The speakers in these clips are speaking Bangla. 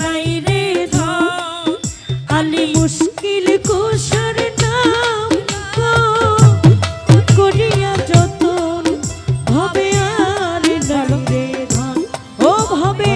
নাই রে ধন আলী মুশকিল কুশার নাম করিয়া যতন হবে আর নাই রে ধন ও ভাবে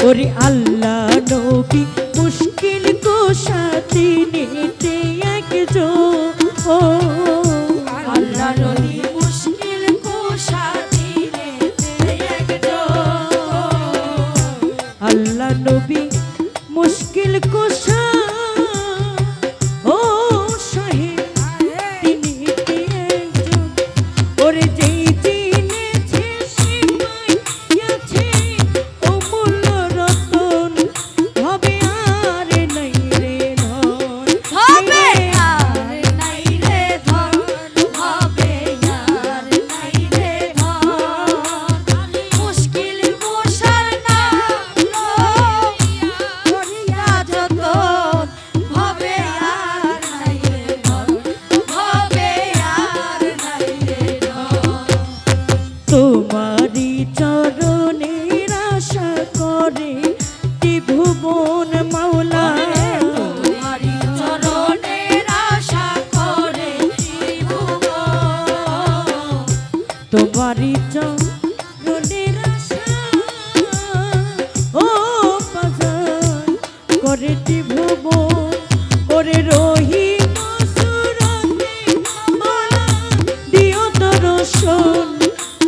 ওরে আল্লাহ নবী মুশকিল কুশা তিনিতে একজন ও আল্লাহ নবী মুশকিল কুশা তিনিতে একজন আল্লাহ নবী মুশকিল কুশা ও শাহে তিনিতে একজন ওরে যেই তোমারি চরণের আশা করে ত্রিভুবন মাওলা তোমারি চরণের আশা করে ত্রিভুবন তোমারি চরণের আশা ও বাজার করে ত্রিভুবন করে রহিম সুরতে মালা দিও দর্শন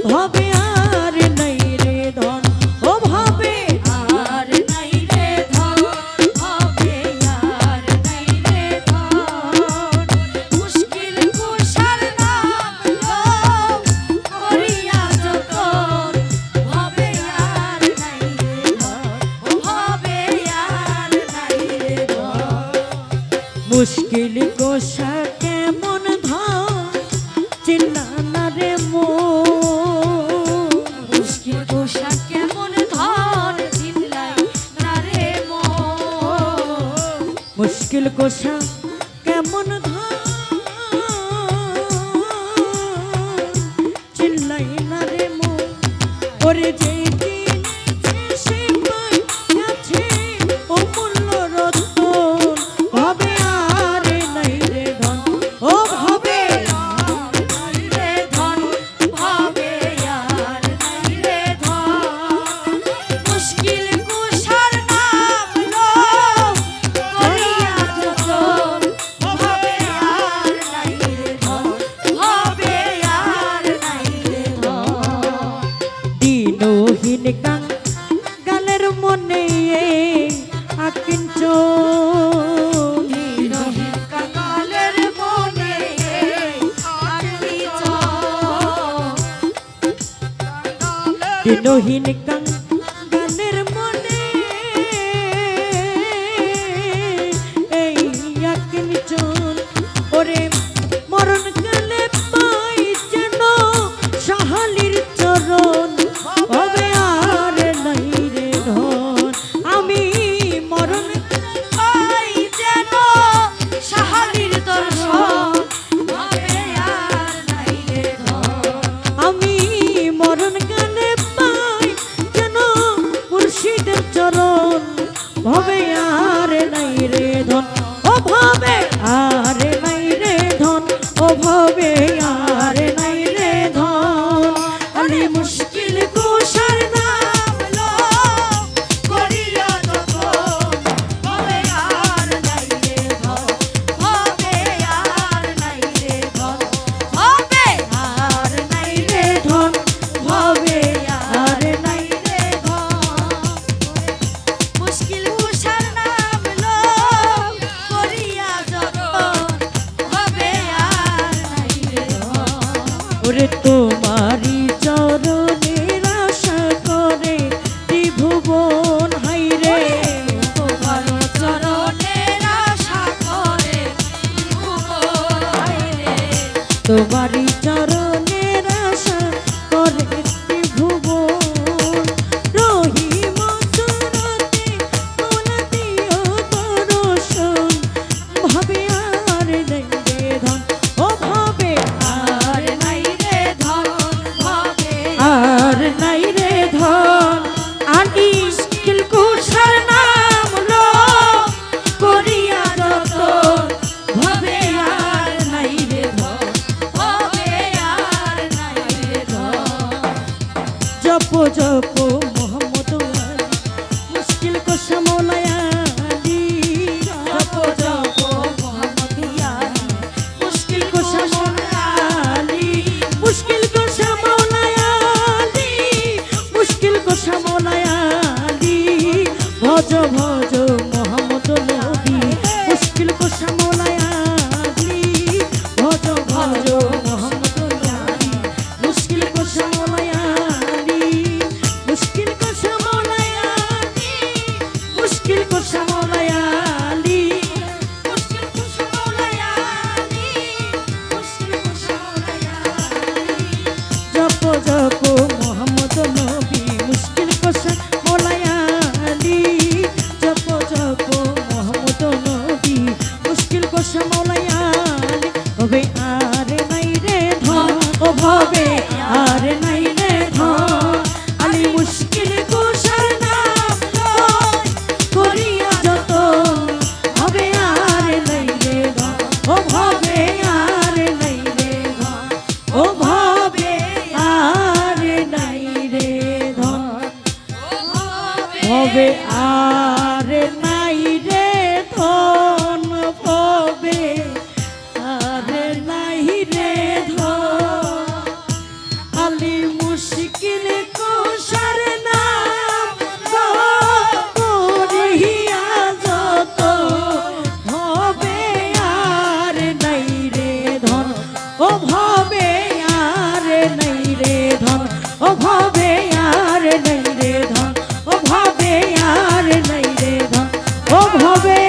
ভাবে আর নাই রে ধন ও ভাবে আর নাই রে ধন ভাবে আর নাই রে ধন মুশকিল কুশার নাম লো করিয়া যতন ভাবে আর নাই রে ধন ভাবে আর নাই রে ধন মুশকিল কুশা কেমন ধন চিন্তা না রে মো মুশকিল কোষা কেমন ধন চিল্লাই না রে মো ওরে যে সে আছে ও মূল্য রতন ভাবে আর নাই রে ধন ও ভাবে আর নাই রে ধন ভাবে আর নাই রে ধন মুশকিল কুশার নাম লো করিয়া যতন ভাবে আর নাই রে ধন ভাবে আর নাই রে ধন দিনহীন গালের মনে আকিঞ্চ দিনহীন গানের মনে এই আকিঞ্চন ওরে মরণ কালে পাই যেন সাহালির চরণ হবে আর নাই রে ধন আমি মরণ পাই যেন সাহালির দর্শন হবে আর নাই রে ধন আমি মরণ কালে পাই যেন মুর্শিদের চরণ ভবে আর নাই রে ধন ও ভবে আর নাই রে ধন ও ভবে আর নাই রে ধন আলী মুশকিল কুশার নাম লো করিয়া যতন ভবে আর নাই রে ধন ভবে আর নাই রে ধন ভবে আর নাই রে ধন ভবে আর নাই রে ধন মুশকিল কুশার নাম লো করিয়া যতন ভবে আর নাই রে ধন ওরে তোমারি চরণের আশা করে ত্রিভুবন হাই রে তোমার চরণের আশা করে ত্রিভুবন হাই রে তোমার তোমারই চরণের আশা করে ত্রিভুবন রহিম সুরতে তোলা দিও দর্শন ভাবে আর নাই রে ধন ও ভাবে আর নাই রে ধন ভাবে আর নাই রে ধন আনি মুশকিল কুশার নাম লো করিয়া যত ভাবে আর নাই রে ধন ভাবে আর নাই রে ধন জপ জপ মোহাম্মদ আলী মুশকিল কোশা মৌলায়া আলী জপ জপ মোহাম্মদ আলী মুশকিল কোশা মৌলায়া আলী মুশকিল কোশা মৌলায়া আলী মুশকিল কোশা মৌলায়া আলী ভজ ভজ মোহাম্মদ নবী মুশকিল কোশা মৌলায়া আলী ভজ ভজ মোহাম্মদ নবী মুশকিল কোশা মৌলায়া আলী মুশকিল কোশা মৌলায়া আলী মুশকিল কোশা মৌলায়া আলী মুশকিল কোশা মৌলায়া আলী মুশকিল কোশা মৌলায়া আলী জপ জপ মোহাম্মদ নবী মুশকিল কোশা মৌলায়া আলী জপ জপ মোহাম্মদ নবী মুশকিল কোশা মৌলায়া আলী ভবে আর নাই রে ধন ও ভবে আর নাই রে ধন আলী মুশকিল কোশার নাম লয় করিয়া যত ভবে আর নাই রে ধন ও ভবে আর নাই রে ধন ও ভবে আর নাই রে ধন ভবে আর নাই রে ধন ভবে আর নাই রে ধন আলী মুশকিল কোশার নাম করিয়া যত ভবে আর নাই রে ধন ও ভবে আর নাই রে ধন ও ভবে আর নাই রে ধন ও ভবে আর নাই রে ধন ও ভবে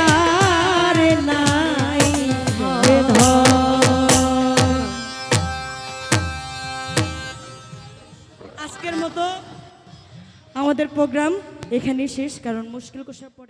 আর নাই রে ধন আজকের মতো আমাদের প্রোগ্রাম এখানেই শেষ কারণ মুশকিল কোশার পরে